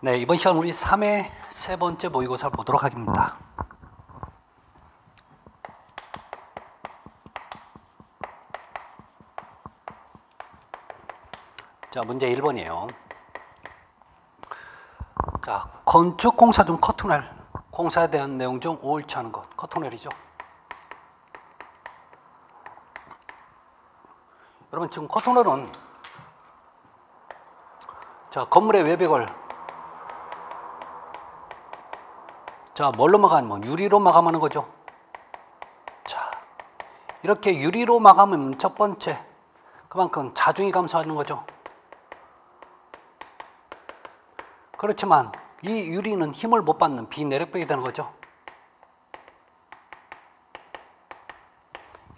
네, 이번 시간 우리 3회 세 번째 모의고사를 보도록 하겠습니다. 자, 문제 1번이에요. 자, 건축 공사 중 커튼웰 공사에 대한 내용 중 옳지 않은 것. 커튼웰이죠. 여러분 지금 커튼웰은 자, 건물의 외벽을 자, 뭘로 마감하면 유리로 마감하는 거죠. 자, 이렇게 유리로 마감하면 첫 번째 그만큼 자중이 감소하는 거죠. 그렇지만 이 유리는 힘을 못 받는 비내력벽이 되는 거죠.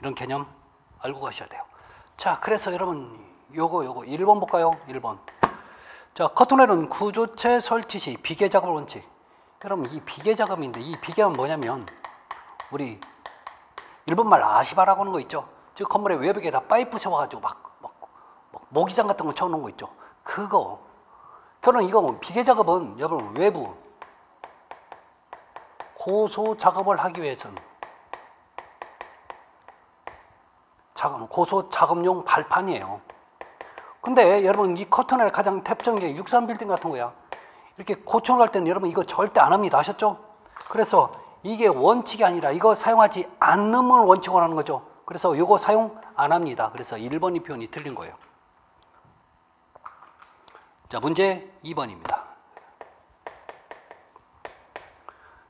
이런 개념 알고 가셔야 돼요. 자, 그래서 여러분 요거 1번 볼까요? 1번. 자, 커튼웰은 구조체 설치 시 비계 작업을 원칙. 여러분 이 비계 작업인데 이 비계는 뭐냐면 우리 일본말 아시바라고 하는 거 있죠. 즉 건물의 외벽에다 파이프 세워가지고 막 모기장 같은 거 쳐놓은 거 있죠. 그거. 그럼 이거 비계 작업은 여러분 외부 고소 작업을 하기 위해서는 고소 작업용 발판이에요. 근데 여러분 이 커튼웰 가장 대표적인 게 63빌딩 같은 거야. 이렇게 고쳐놓을 때는 여러분 이거 절대 안 합니다. 아셨죠? 그래서 이게 원칙이 아니라 이거 사용하지 않음을 원칙으로 하는 거죠. 그래서 이거 사용 안 합니다. 그래서 1번이 표현이 틀린 거예요. 자, 문제 2번입니다.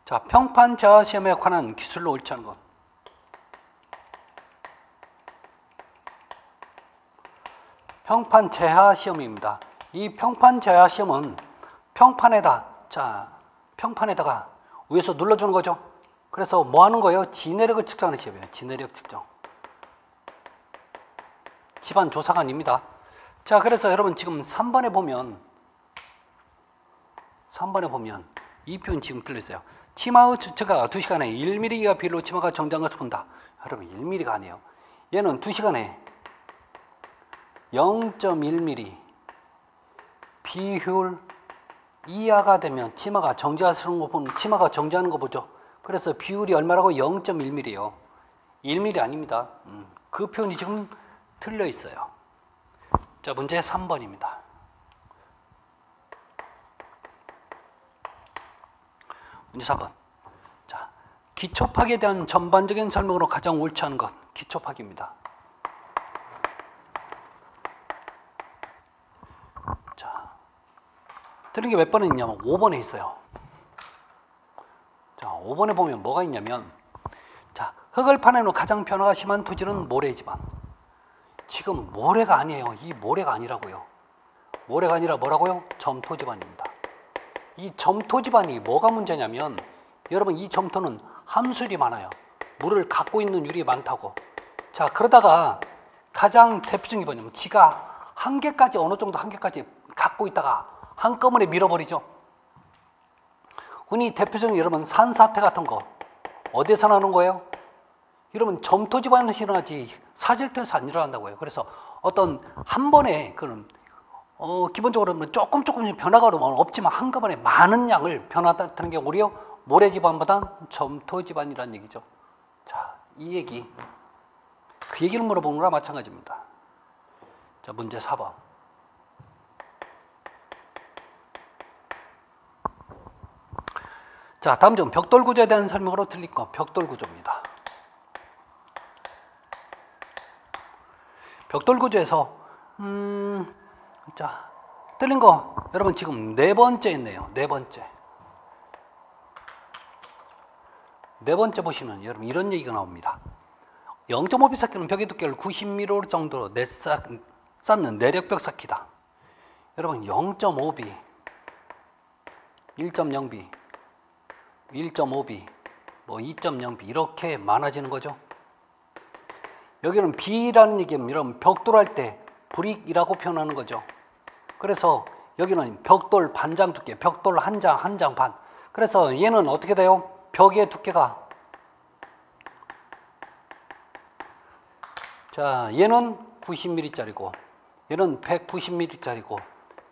자, 평판 제하 시험에 관한 기술로 옳지 않은 것. 평판 제하 시험입니다. 이 평판 제하 시험은 평판에다가 위에서 눌러주는 거죠. 그래서 뭐 하는 거예요? 지내력을 측정하는 시험이에요. 지내력 측정. 집안 조사가 아닙니다. 자, 그래서 여러분 지금 3번에 보면 이 표현 지금 틀렸어요. 치마의 주체가 2시간에 1mm가 비율로 치마가 정지한 것을 본다. 여러분 1mm가 아니에요. 얘는 2시간에 0.1mm 비율 이하가 되면 치마가 정지하는 거 보죠. 그래서 비율이 얼마라고? 0.1mm예요. 1mm 아닙니다. 그 표현이 지금 틀려 있어요. 자, 문제 3번입니다. 문제 3번. 자, 기초파기에 대한 전반적인 설명으로 가장 옳지 않은 것. 기초파기입니다. 자, 틀린 게 몇 번에 있냐면 5번에 있어요. 자, 5번에 보면 뭐가 있냐면 자, 흙을 파내는 가장 변화가 심한 토지는 모래지반. 지금 모래가 아니에요. 이 모래가 아니라고요. 모래가 아니라 뭐라고요? 점토지반입니다. 이 점토지반이 뭐가 문제냐면 여러분 이 점토는 함수율이 많아요. 물을 갖고 있는 율이 많다고. 자, 그러다가 가장 대표적인 게 뭐냐면 지가 한계까지 어느 정도 한계까지 갖고 있다가 한꺼번에 밀어버리죠. 흔히 대표적인 여러분 산사태 같은 거 어디에서 나는 거예요? 여러분 점토지반에서 일어나지 사질토에서 안 일어난다고요. 그래서 어떤 한 번에 그런 기본적으로 조금 변화가 없지만 한꺼번에 많은 양을 변화다는 게 오히려 모래지반보다 점토지반이라는 얘기죠. 자, 이 얘기 그 얘기를 물어보는 거랑 마찬가지입니다. 자, 문제 4번. 자, 다음 중 벽돌 구조에 대한 설명으로 틀린 거. 벽돌 구조입니다. 벽돌 구조에서 자, 틀린 거 여러분 지금 네 번째 있네요. 네 번째 보시면 여러분 이런 얘기가 나옵니다. 0.5B 쌓기는 벽의 두께를 90mm 정도로 쌓는 내력벽 쌓기다. 여러분 0.5B, 1.0B, 1.5B, 뭐 2.0B 이렇게 많아지는 거죠. 여기는 B라는 얘기는 이런 벽돌 할 때 브릭이라고 표현하는 거죠. 그래서 여기는 벽돌 반장 두께, 벽돌 한 장 반. 그래서 얘는 어떻게 돼요? 벽의 두께가 자, 얘는 90mm짜리고 얘는 190mm짜리고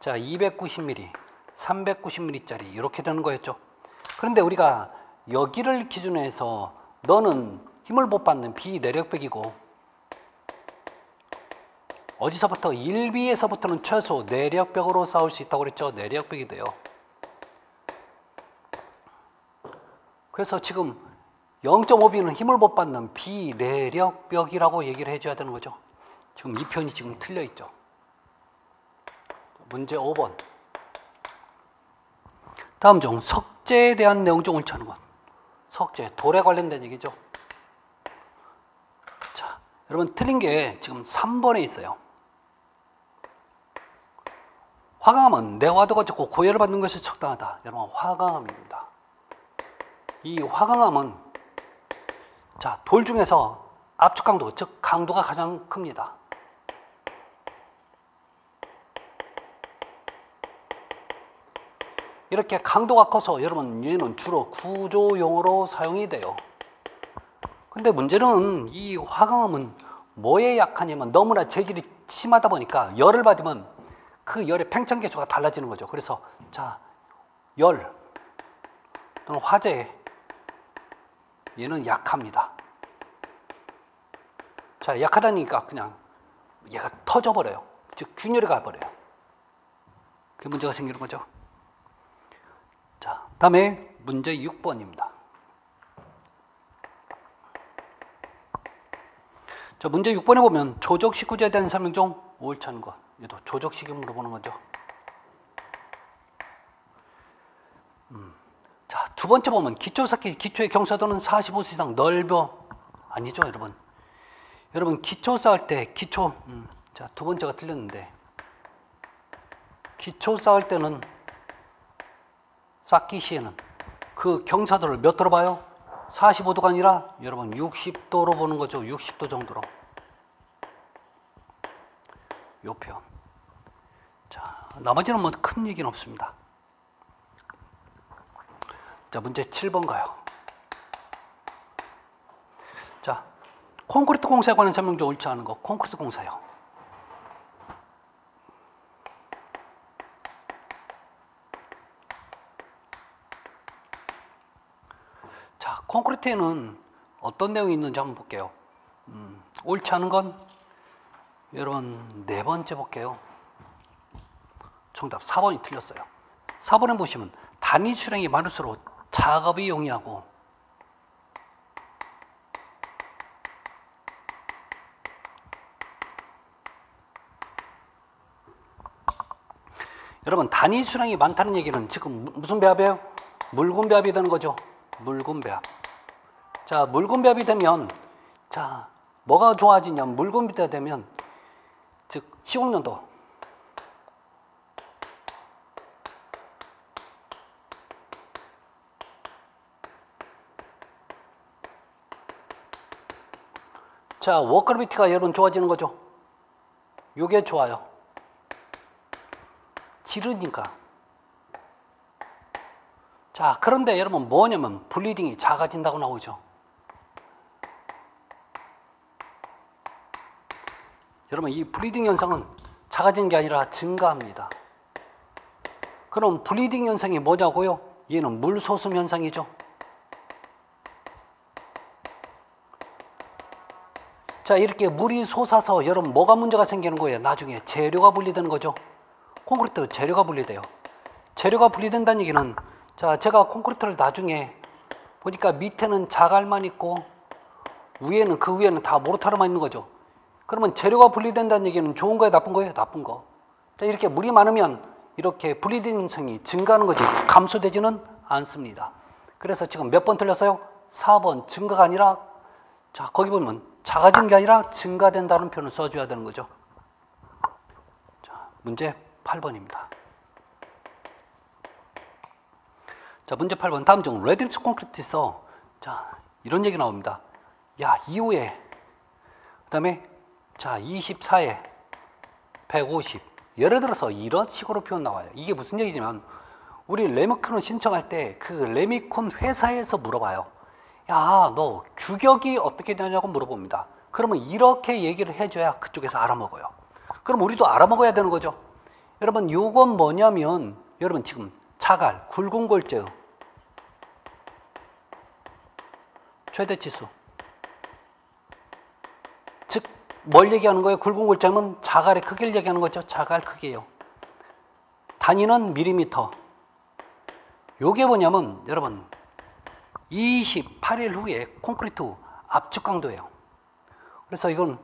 자, 290mm, 390mm짜리 이렇게 되는 거였죠. 그런데 우리가 여기를 기준으로 해서 너는 힘을 못 받는 비내력벽이고 어디서부터 1B에서부터는 최소 내력벽으로 싸울 수 있다고 그랬죠. 내력벽이 돼요. 그래서 지금 0.5B는 힘을 못 받는 비내력벽이라고 얘기를 해줘야 되는 거죠. 지금 이 표현이 지금 틀려 있죠. 문제 5번. 다음 중 석재에 대한 내용 중 옳지 않은 것. 석재, 돌에 관련된 얘기죠. 자, 여러분 틀린 게 지금 3번에 있어요. 화강암은 내화도가 적고 고열을 받는 것이 적당하다. 여러분 화강암입니다. 이 화강암은 자, 돌 중에서 압축 강도, 즉 강도가 가장 큽니다. 이렇게 강도가 커서 여러분 얘는 주로 구조용으로 사용이 돼요. 근데 문제는 이 화강암은 뭐에 약하냐면 너무나 재질이 심하다 보니까 열을 받으면 그 열의 팽창 계수가 달라지는 거죠. 그래서 자, 열 또는 화재 얘는 약합니다. 자, 약하다니까 그냥 얘가 터져버려요. 즉 균열이 가버려요. 그게 문제가 생기는 거죠. 자, 다음에 문제 6번입니다. 자, 문제 6번에 보면 조적식구제에 대한 설명 중 옳지 않은 것. 얘도 조적식이 물어보는 거죠. 자, 두 번째 보면 기초쌓기, 기초의 경사도는 45도 이상 넓어. 아니죠, 여러분. 여러분, 기초 쌓을 때, 자, 두 번째가 틀렸는데, 기초 쌓을 때는, 쌓기 시에는 그 경사도를 몇 도로 봐요? 45도가 아니라, 여러분, 60도로 보는 거죠. 60도 정도로. 요 표현. 자, 나머지는 뭐 큰 얘기는 없습니다. 자, 문제 7번 가요. 자, 콘크리트 공사에 관한 설명 중 옳지 않은 거. 콘크리트 공사요. 자, 콘크리트에는 어떤 내용이 있는지 한번 볼게요. 옳지 않은 건 여러분 네 번째 볼게요. 정답 4번이 틀렸어요. 4번에 보시면 단위 수량이 많을수록 작업이 용이하고 여러분 단위 수량이 많다는 얘기는 지금 무슨 배합이에요? 묽은 배합이 되는 거죠. 묽은 배합. 자, 묽은 배합이 되면 자, 뭐가 좋아지냐면 묽은 배합이 되면 즉 시공연도 자, 워커비티가 여러분 좋아지는 거죠. 요게 좋아요. 지르니까. 자, 그런데 여러분 뭐냐면 블리딩이 작아진다고 나오죠. 여러분 이 블리딩 현상은 작아지는 게 아니라 증가합니다. 그럼 블리딩 현상이 뭐냐고요? 얘는 물 소순 현상이죠. 자, 이렇게 물이 솟아서 여러분 뭐가 문제가 생기는 거예요? 나중에 재료가 분리되는 거죠. 콘크리트 재료가 분리돼요. 재료가 분리된다는 얘기는 자, 제가 콘크리트를 나중에 보니까 밑에는 자갈만 있고 위에는 그 위에는 다 모르타르만 있는 거죠. 그러면 재료가 분리된다는 얘기는 좋은 거예요, 나쁜 거예요? 나쁜 거. 자, 이렇게 물이 많으면 이렇게 분리된 현상이 증가하는 거지 감소되지는 않습니다. 그래서 지금 몇 번 틀렸어요? 4번 증가가 아니라 자, 거기 보면 작아진 게 아니라 증가된다는 표현을 써줘야 되는 거죠. 자, 문제 8번입니다. 자, 문제 8번. 다음 중 레드믹스 콘크리트에서 자, 이런 얘기 나옵니다. 야, 이후에 그다음에 자, 24에 150. 예를 들어서 이런 식으로 표현 나와요. 이게 무슨 얘기냐면 우리 레미콘을 신청할 때 그 레미콘 회사에서 물어봐요. 야, 너 규격이 어떻게 되냐고 물어봅니다. 그러면 이렇게 얘기를 해줘야 그쪽에서 알아먹어요. 그럼 우리도 알아먹어야 되는 거죠. 여러분, 요건 뭐냐면 여러분 지금 자갈, 굵은 골재의 최대치수. 즉, 뭘 얘기하는 거예요? 굵은 골재면 자갈의 크기를 얘기하는 거죠. 자갈 크기예요. 단위는 밀리미터. 요게 뭐냐면 여러분 28일 후에 콘크리트 압축 강도예요. 그래서 이건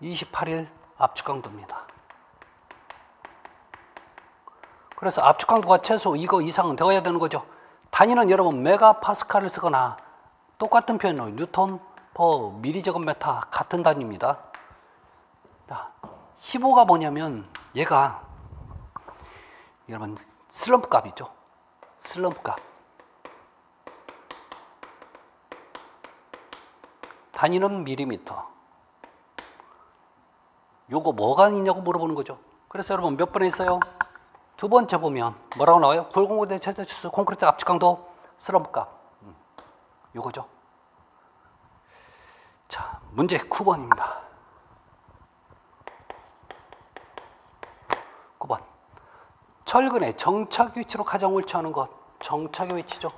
28일 압축 강도입니다. 그래서 압축 강도가 최소 이거 이상은 되어야 되는 거죠. 단위는 여러분 메가파스칼을 쓰거나 똑같은 표현으로 뉴턴 퍼 미리제곱미터 같은 단위입니다. 15가 뭐냐면 얘가 여러분 슬럼프 값이죠. 슬럼프 값. 단위는 밀리미터. 요거 뭐가 있냐고 물어보는 거죠. 그래서 여러분 몇 번에 있어요? 두 번째 보면 뭐라고 나와요? 굵은 골재 최대치수 콘크리트 압축 강도 슬럼프 값. 요거죠. 자, 문제 9번입니다. 9번. 철근의 정착 위치로 가장 옳지 않은 것. 정착의 위치죠.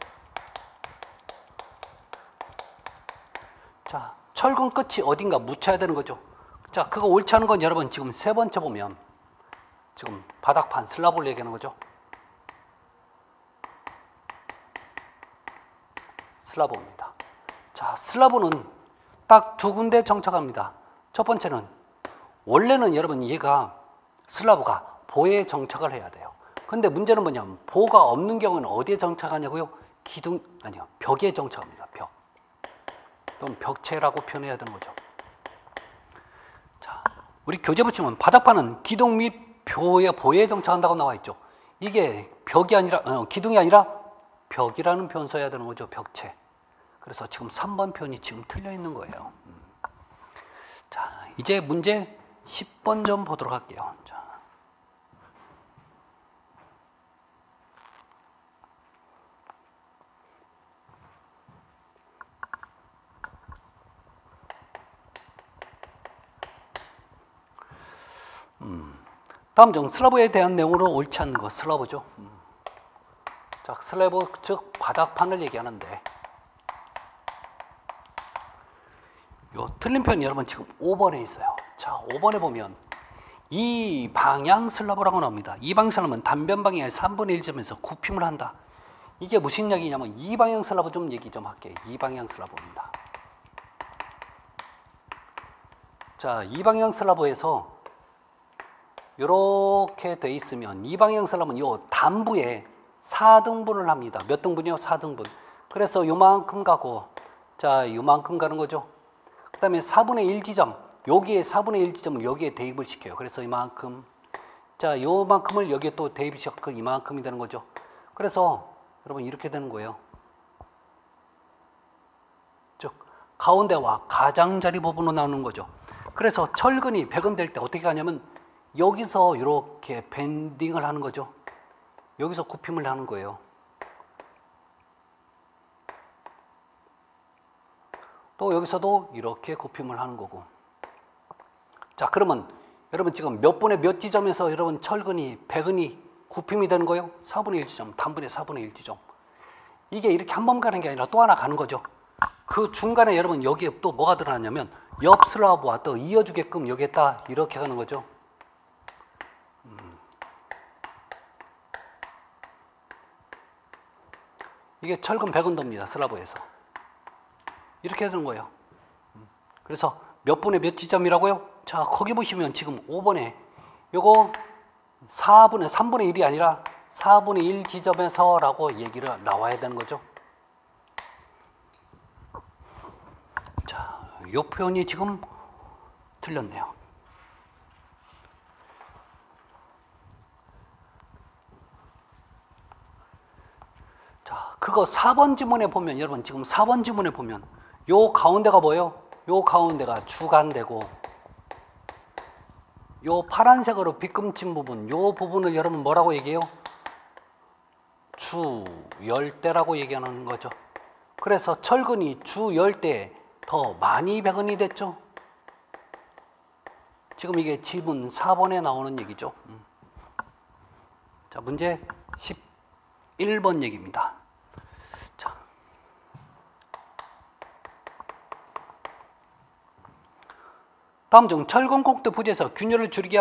자, 철근 끝이 어딘가 묻혀야 되는 거죠. 자, 그거 옳지 않은 건 여러분 지금 세 번째 보면 지금 바닥판 슬라브를 얘기하는 거죠. 슬라브입니다. 자, 슬라브는 딱 두 군데 정착합니다. 첫 번째는 원래는 여러분 얘가 슬라브가 보에 정착을 해야 돼요. 근데 문제는 뭐냐면 보가 없는 경우는 어디에 정착하냐고요? 기둥 아니요, 벽에 정착합니다. 벽 또는 벽체라고 표현해야 되는 거죠. 자, 우리 교재부 치면 바닥판은 기둥 및 보에 정착한다고 나와 있죠. 이게 벽이 아니라 기둥이 아니라 벽이라는 표현 써야 되는 거죠. 벽체. 그래서 지금 3번 표현이 지금 틀려 있는 거예요. 자, 이제 문제 10번 좀 보도록 할게요. 자. 다음 중 슬라브에 대한 내용으로 옳지 않은 것. 슬라브죠. 자, 슬래브 즉 바닥판을 얘기하는데 요 틀린 표현 여러분 지금 5번에 있어요. 자, 5번에 보면 이 방향 슬라브라고 나옵니다. 이 방향 슬라브는 단변 방향의 3분의 1점에서 굽힘을 한다. 이게 무슨 이야기냐면 이 방향 슬라브 좀 얘기 좀 할게요. 이 방향 슬라브입니다. 자, 이 방향 슬라브에서 이렇게 돼 있으면 이 방향 슬라브는 요 단부에 4등분을 합니다. 몇 등분이요? 4등분. 그래서 요만큼 가고 자, 요만큼 가는 거죠. 그 다음에 4분의 1 지점, 여기에 4분의 1 지점을 여기에 대입을 시켜요. 그래서 이만큼, 자, 요만큼을 여기에 또 대입을 시켜서 이만큼이 되는 거죠. 그래서 여러분 이렇게 되는 거예요. 즉 가운데와 가장자리 부분으로 나오는 거죠. 그래서 철근이 배건될 때 어떻게 하냐면 여기서 이렇게 밴딩을 하는 거죠. 여기서 굽힘을 하는 거예요. 또 여기서도 이렇게 굽힘을 하는 거고. 자, 그러면 여러분 지금 몇 분의 몇 지점에서 여러분 철근이 배근이 굽힘이 되는 거예요? 4분의 1 지점, 단분의 4분의 1 지점. 이게 이렇게 한 번 가는 게 아니라 또 하나 가는 거죠. 그 중간에 여러분 여기에 또 뭐가 들어가냐면 옆 슬라브와 또 이어주게끔 여기에다 이렇게 가는 거죠. 이게 철근 배근도입니다. 슬라브에서. 이렇게 되는 거예요. 그래서 몇 분의 몇 지점이라고요? 자, 거기 보시면 지금 5번에 요거 3분의 1이 아니라 4분의 1 지점에서 라고 얘기를 나와야 되는 거죠. 자, 요 표현이 지금 틀렸네요. 자, 그거 4번 지문에 보면 여러분 지금 4번 지문에 보면 요 가운데가 뭐예요? 요 가운데가 주간대고 요 파란색으로 빗금친 부분, 요 부분을 여러분 뭐라고 얘기해요? 주열대라고 얘기하는 거죠. 그래서 철근이 주열대에 더 많이 배근이 됐죠. 지금 이게 지문 4번에 나오는 얘기죠. 자, 문제 11번 얘기입니다. 자, 다음 중 철근 콘크리트 부지에서 균열을 줄이기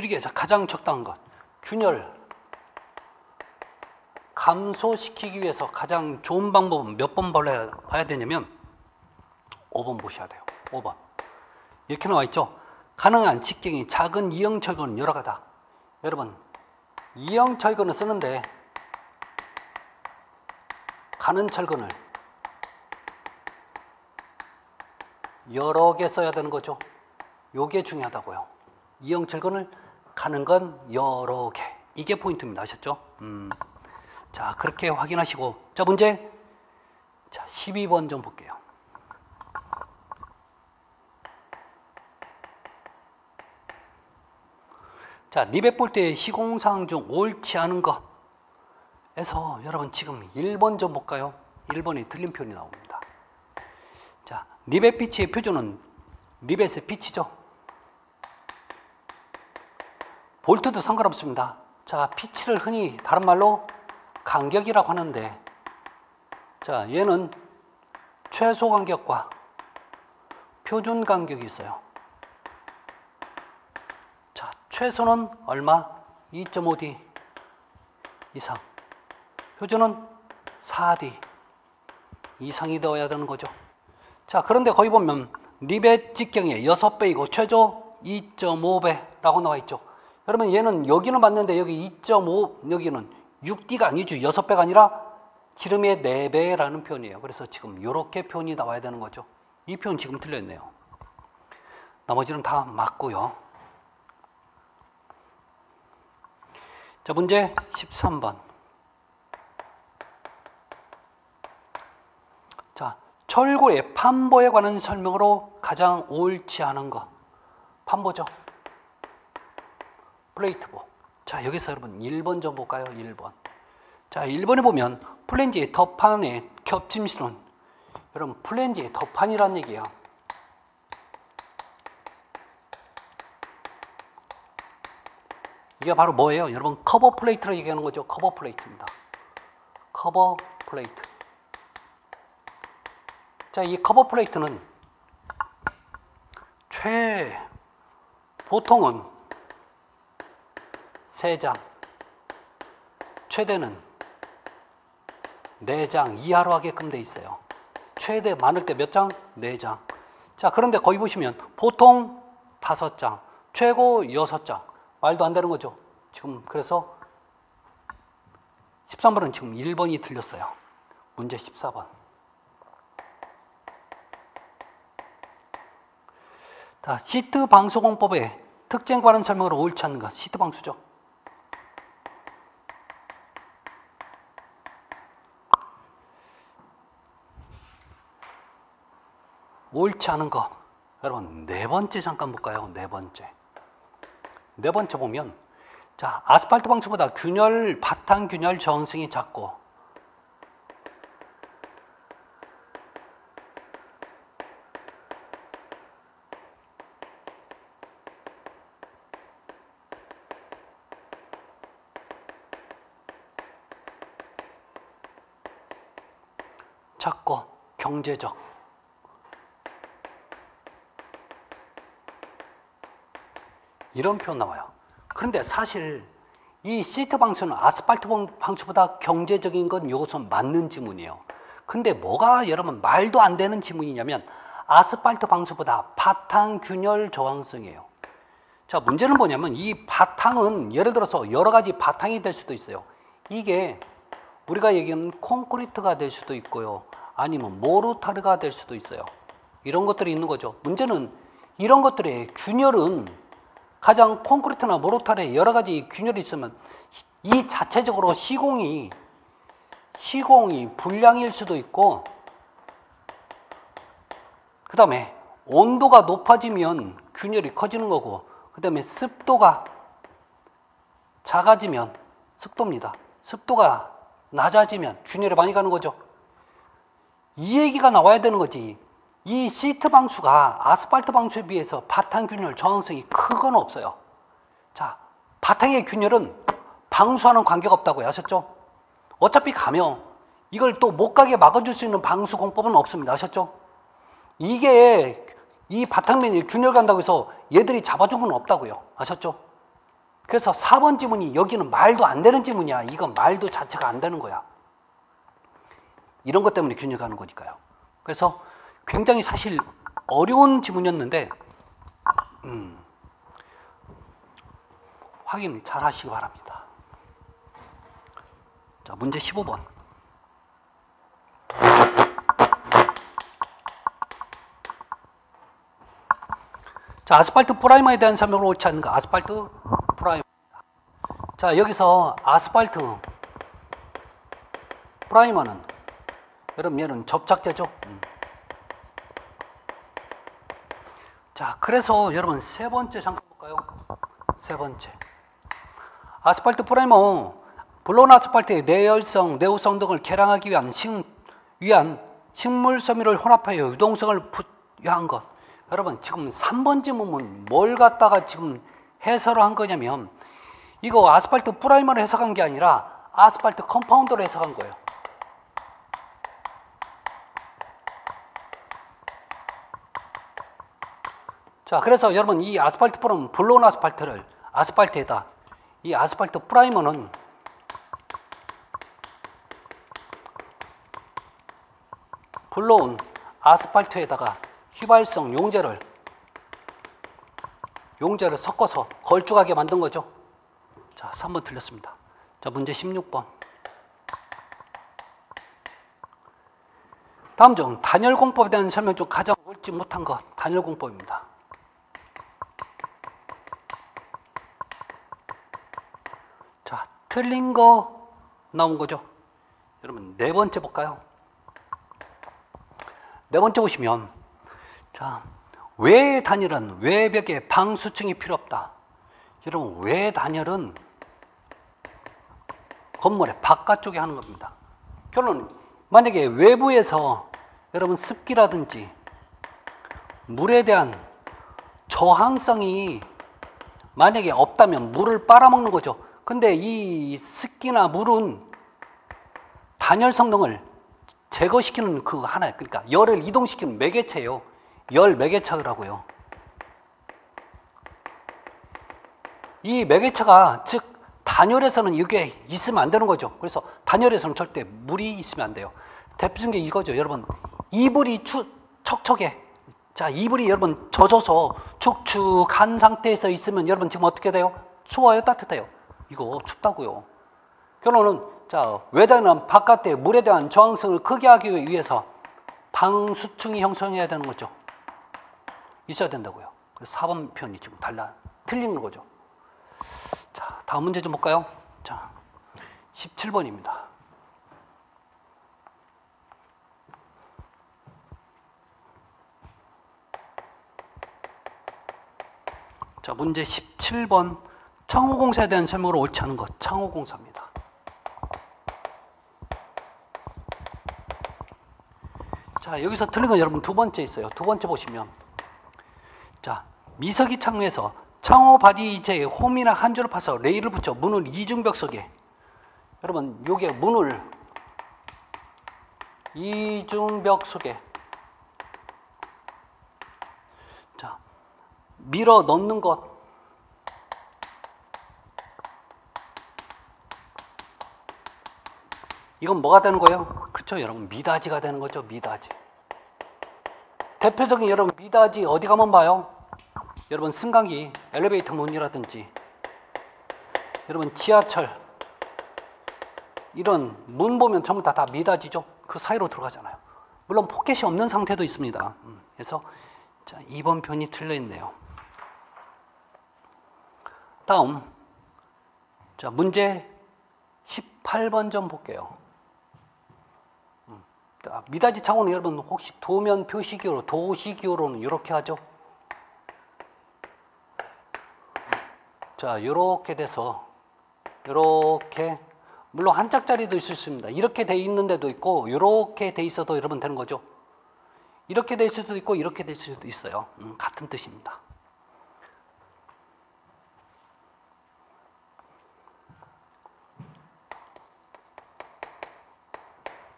위해서 가장 적당한 것. 균열 감소시키기 위해서 가장 좋은 방법은 몇 번 봐야 되냐면 5번 보셔야 돼요. 5번. 이렇게 나와 있죠. 가능한 직경이 작은 이형 철근은 여러 가다. 여러분, 이형 철근을 쓰는데 가는 철근을 여러 개 써야 되는 거죠. 요게 중요하다고요. 이형 철근을 가는 건 여러 개. 이게 포인트입니다. 아셨죠? 자, 그렇게 확인하시고. 자, 문제. 자, 12번 좀 볼게요. 자, 리벳 볼 때 시공사항 중 옳지 않은 것에서 여러분 지금 1번 좀 볼까요? 1번이 틀린 표현이 나옵니다. 자, 리벳 피치의 표준은 리벳의 피치죠. 볼트도 상관없습니다. 자, 피치를 흔히 다른 말로 간격이라고 하는데, 자, 얘는 최소 간격과 표준 간격이 있어요. 자, 최소는 얼마? 2.5D 이상. 표준은 4D 이상이 되어야 되는 거죠. 자, 그런데 거기 보면 리벳 직경의 6배이고 최저 2.5배라고 나와 있죠. 여러분, 얘는 여기는 맞는데 여기 2.5, 여기는 6D가 아니죠. 6배가 아니라 지름의 4배라는 표현이에요. 그래서 지금 이렇게 표현이 나와야 되는 거죠. 이 표현 지금 틀렸네요. 나머지는 다 맞고요. 자, 문제 13번. 자, 철골의 판보에 관한 설명으로 가장 옳지 않은 것. 판보죠. 플레이트보. 자, 여기서 여러분 1번 좀 볼까요? 1번. 자, 1번에 보면 플랜지의 덧판의 겹침수는, 여러분 플랜지의 덧판이란 얘기예요. 이게 바로 뭐예요? 여러분 커버 플레이트를 얘기하는 거죠. 커버 플레이트입니다. 커버 플레이트. 자, 이 커버 플레이트는 보통은 3장, 최대는 4장 이하로 하게끔 돼 있어요. 최대 많을 때 몇 장? 4장. 자, 그런데 거기 보시면 보통 5장, 최고 6장. 말도 안 되는 거죠. 지금 그래서 13번은 지금 1번이 틀렸어요. 문제 14번. 자, 시트 방수공법의 특징과 관한 설명으로 옳지 않는 것. 시트 방수죠. 옳지 않은 거. 여러분, 4번째 잠깐 볼까요? 4번째. 4번째 보면, 자, 아스팔트 방수보다 바탕 균열 저항성이 작고, 경제적. 이런 표현 나와요. 그런데 사실 이 시트 방수는 아스팔트 방수보다 경제적인 건 이것은 맞는 지문이에요. 근데 뭐가 여러분 말도 안 되는 지문이냐면 아스팔트 방수보다 바탕 균열 저항성이에요. 자, 문제는 뭐냐면 이 바탕은 예를 들어서 여러 가지 바탕이 될 수도 있어요. 이게 우리가 얘기하는 콘크리트가 될 수도 있고요. 아니면 모르타르가 될 수도 있어요. 이런 것들이 있는 거죠. 문제는 이런 것들의 균열은 가장 콘크리트나 모르타르에 여러 가지 균열이 있으면 이 자체적으로 시공이 불량일 수도 있고, 그 다음에 온도가 높아지면 균열이 커지는 거고, 그 다음에 습도가 작아지면 습도입니다. 습도가 낮아지면 균열이 많이 가는 거죠. 이 얘기가 나와야 되는 거지. 이 시트 방수가 아스팔트 방수에 비해서 바탕 균열 저항성이 큰 건 없어요. 자, 바탕의 균열은 방수하는 관계가 없다고요. 아셨죠? 어차피 가면 이걸 또 못 가게 막아줄 수 있는 방수 공법은 없습니다. 아셨죠? 이게 이 바탕면이 균열 간다고 해서 얘들이 잡아준 건 없다고요. 아셨죠? 그래서 4번 지문이 여기는 말도 안 되는 지문이야. 이건 말도 자체가 안 되는 거야. 이런 것 때문에 균열 가는 거니까요. 그래서 굉장히 사실 어려운 지문이었는데 확인 잘 하시기 바랍니다. 자, 문제 15번. 자, 아스팔트 프라이머에 대한 설명을 옳지 않은가? 아스팔트 프라이머. 자, 여기서 아스팔트 프라이머는 여러분 얘는 접착제죠. 자, 그래서 여러분 세 번째 잠깐 볼까요? 세 번째. 아스팔트 프라이머, 블론 아스팔트의 내열성, 내후성 등을 개량하기 위한 식물 섬유를 혼합하여 유동성을 부여한 것. 여러분 지금 3번 지문은 뭘 갖다가 지금 해설을 한 거냐면 이거 아스팔트 프라이머를 해석한 게 아니라 아스팔트 컴파운드로 해석한 거예요. 자, 그래서 여러분 이 아스팔트 프라이머, 블론 아스팔트를 아스팔트에다, 이 아스팔트 프라이머는 블론 아스팔트에다가 휘발성 용제를 섞어서 걸쭉하게 만든 거죠. 자, 3번 틀렸습니다. 자, 문제 16번. 다음 중 단열공법에 대한 설명 중 가장 옳지 못한 것, 단열공법입니다. 자, 틀린 거 나온 거죠. 여러분 네 번째 볼까요? 네 번째 보시면, 자, 외 단열은 외벽에 방수층이 필요 없다. 여러분 외 단열은 건물의 바깥쪽에 하는 겁니다. 결론은 만약에 외부에서 여러분 습기라든지 물에 대한 저항성이 만약에 없다면 물을 빨아먹는 거죠. 근데 이 습기나 물은 단열 성능을 제거시키는 그 하나예요. 그러니까 열을 이동시키는 매개체예요. 열 매개체라고요. 이 매개체가 즉 단열에서는 이게 있으면 안 되는 거죠. 그래서 단열에서는 절대 물이 있으면 안 돼요. 대표적인 게 이거죠. 여러분 이불이 척척해. 자, 이불이 여러분 젖어서 축축한 상태에서 있으면 여러분 지금 어떻게 돼요? 추워요? 따뜻해요? 이거 춥다고요. 결론은 자, 외단은 바깥에 물에 대한 저항성을 크게 하기 위해서 방수층이 형성해야 되는 거죠. 있어야 된다고요. 그래서 4번 표현이 지금 틀리는 거죠. 자, 다음 문제 좀 볼까요? 자, 17번입니다. 자, 문제 17번. 창호공사에 대한 설명으로 옳지 않은 것, 창호공사입니다. 자, 여기서 틀린 건 여러분 두 번째 있어요. 두 번째 보시면, 자, 미석이 창호에서 창호 바디제에 홈이나 한 줄을 파서 레일을 붙여 문을 이중벽 속에, 여러분 요게 문을 이중벽 속에 자 밀어 넣는 것, 이건 뭐가 되는 거예요? 그렇죠, 여러분 미닫이가 되는 거죠. 미닫이. 대표적인 여러분 미닫이 어디 가면 봐요? 여러분 승강기 엘리베이터 문이라든지 여러분 지하철 이런 문 보면 전부 다 미닫이죠. 그 사이로 들어가잖아요. 물론 포켓이 없는 상태도 있습니다. 그래서 자, 2번 편이 틀려 있네요. 다음, 자, 문제 18번 좀 볼게요. 미닫이 창호는 여러분 혹시 도면 표시기호로, 도시기호로는 이렇게 하죠. 자, 이렇게 돼서 이렇게, 물론 한 짝짜리도 있을 수 있습니다. 이렇게 돼 있는 데도 있고 이렇게 돼 있어도 여러분 되는 거죠. 이렇게 될 수도 있고 이렇게 될 수도 있어요. 같은 뜻입니다.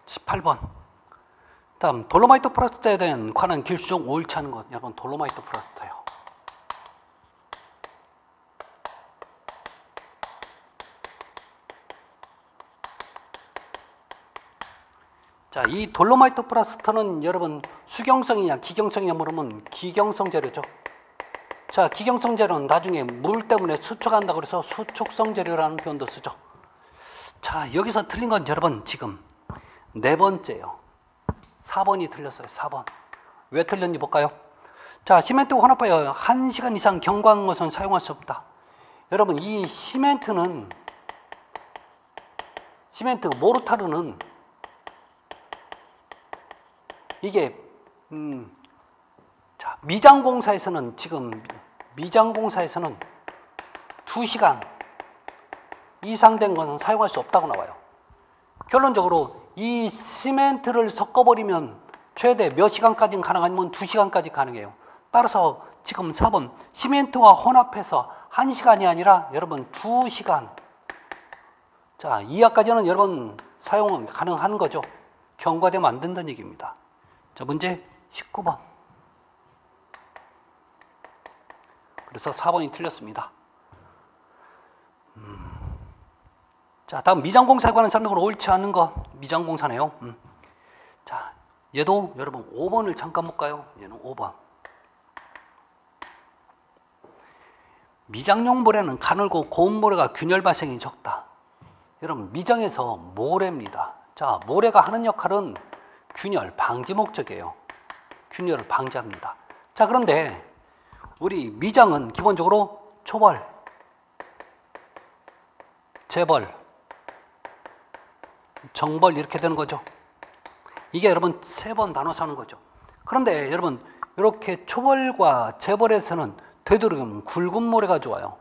18번. 다음 돌로마이트 프로스트에 대한 관한 길수종 옳지 않은 것. 여러분 돌로마이트 프로스트예요. 자, 이 돌로마이트 프로스트는 여러분 수경성이냐 기경성이냐 물으면 기경성 재료죠. 자, 기경성 재료는 나중에 물 때문에 수축한다고 그래서 수축성 재료라는 표현도 쓰죠. 자, 여기서 틀린 건 여러분 지금 네 번째요. 4번이 틀렸어요. 4번. 왜 틀렸는지 볼까요? 자, 시멘트 혼합하여 1시간 이상 경과한 것은 사용할 수 없다. 여러분 이 시멘트 모르타르는 이게 자, 미장공사에서는 2시간 이상 된 것은 사용할 수 없다고 나와요. 결론적으로 이 시멘트를 섞어버리면 최대 몇 시간까지는 가능하면 2시간까지 가능해요. 따라서 지금 4번 시멘트와 혼합해서 1시간이 아니라 여러분 2시간. 자, 이하까지는 여러분 사용은 가능한 거죠. 경과되면 안 된다는 얘기입니다. 자, 문제 19번. 그래서 4번이 틀렸습니다. 자, 다음 미장공사에 관한 설명으로 옳지 않은 거 미장공사네요. 자, 얘도 여러분 5번을 잠깐 볼까요? 얘는 5번. 미장용 모래는 가늘고 고운 모래가 균열 발생이 적다. 여러분 미장에서 모래입니다. 자, 모래가 하는 역할은 균열 방지 목적이에요. 균열을 방지합니다. 자, 그런데 우리 미장은 기본적으로 초벌, 재벌, 정벌 이렇게 되는 거죠. 이게 여러분 3번 나눠서 하는 거죠. 그런데 여러분 이렇게 초벌과 재벌에서는 되도록이면 굵은 모래가 좋아요.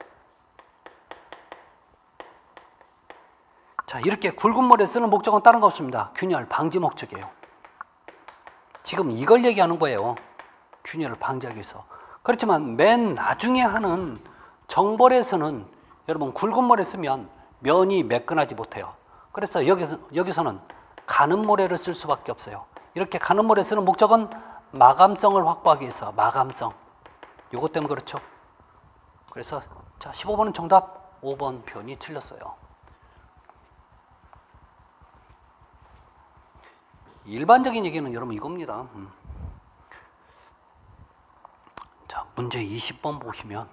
자, 이렇게 굵은 모래 쓰는 목적은 다른 거 없습니다. 균열 방지 목적이에요. 지금 이걸 얘기하는 거예요. 균열을 방지하기 위해서. 그렇지만 맨 나중에 하는 정벌에서는 여러분 굵은 모래 쓰면 면이 매끈하지 못해요. 그래서 여기서는 가는 모래를 쓸 수밖에 없어요. 이렇게 가는 모래 쓰는 목적은 마감성을 확보하기 위해서. 마감성. 요것 때문에 그렇죠. 그래서 자, 15번은 정답, 5번 표현이 틀렸어요. 일반적인 얘기는 여러분 이겁니다. 자, 문제 20번 보시면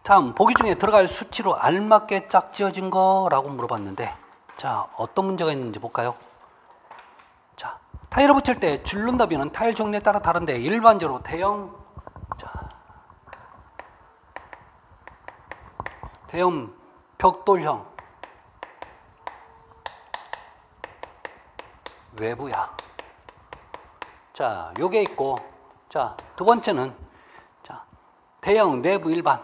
다음 보기 중에 들어갈 수치로 알맞게 짝지어진 거라고 물어봤는데, 자, 어떤 문제가 있는지 볼까요? 자, 타일을 붙일 때 줄눈 너비는 타일 종류에 따라 다른데 일반적으로 대형 벽돌형 외부야. 자, 요게 있고, 자, 두 번째는 자, 대형 내부 일반.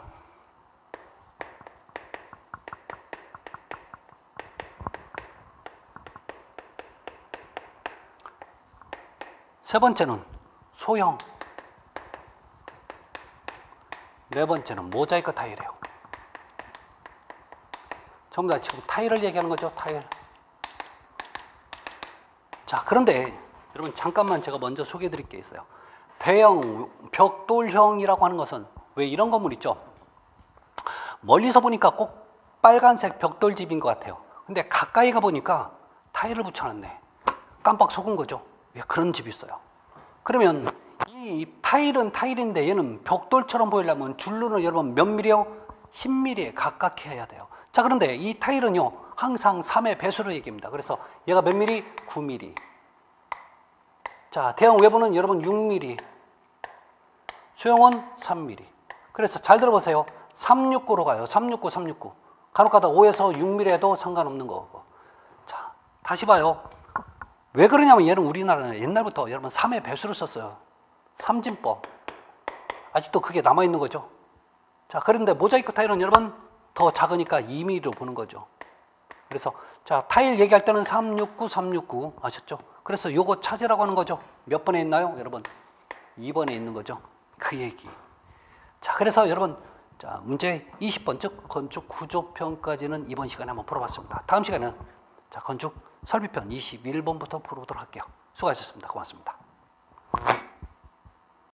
세 번째는 소형. 네 번째는 모자이크 타일이에요. 전부 다 지금 타일을 얘기하는 거죠. 타일. 자, 그런데 여러분 잠깐만 제가 먼저 소개해 드릴 게 있어요. 대형 벽돌형이라고 하는 것은 왜 이런 건물 있죠? 멀리서 보니까 꼭 빨간색 벽돌집인 것 같아요. 근데 가까이 가보니까 타일을 붙여놨네. 깜빡 속은 거죠. 예, 그런 집이 있어요. 그러면 이 타일은 타일인데 얘는 벽돌처럼 보이려면 줄눈은 여러분 몇 미리요? 10mm에 가깝게 해야 돼요. 자, 그런데 이 타일은요 항상 3의 배수로 얘기합니다. 그래서 얘가 몇 미리? 9mm. 자, 대형 외부는 여러분 6mm, 소형은 3mm. 그래서 잘 들어보세요. 369로 가요. 369, 369. 간혹가다 5에서 6mm 해도 상관없는 거고. 자, 다시 봐요. 왜 그러냐면 얘는 우리나라는 옛날부터 여러분 3의 배수를 썼어요. 삼진법. 아직도 그게 남아있는 거죠. 자, 그런데 모자이크 타일은 여러분 더 작으니까 2mm로 보는 거죠. 그래서 자, 타일 얘기할 때는 369, 369 아셨죠? 그래서 요거 찾으라고 하는 거죠. 몇 번에 있나요? 여러분 2번에 있는 거죠. 그 얘기. 자, 그래서 여러분 자, 문제 20번 즉 건축 구조편까지는 이번 시간에 한번 풀어봤습니다. 다음 시간에는 자, 건축 설비편 21번부터 풀어보도록 할게요. 수고하셨습니다. 고맙습니다.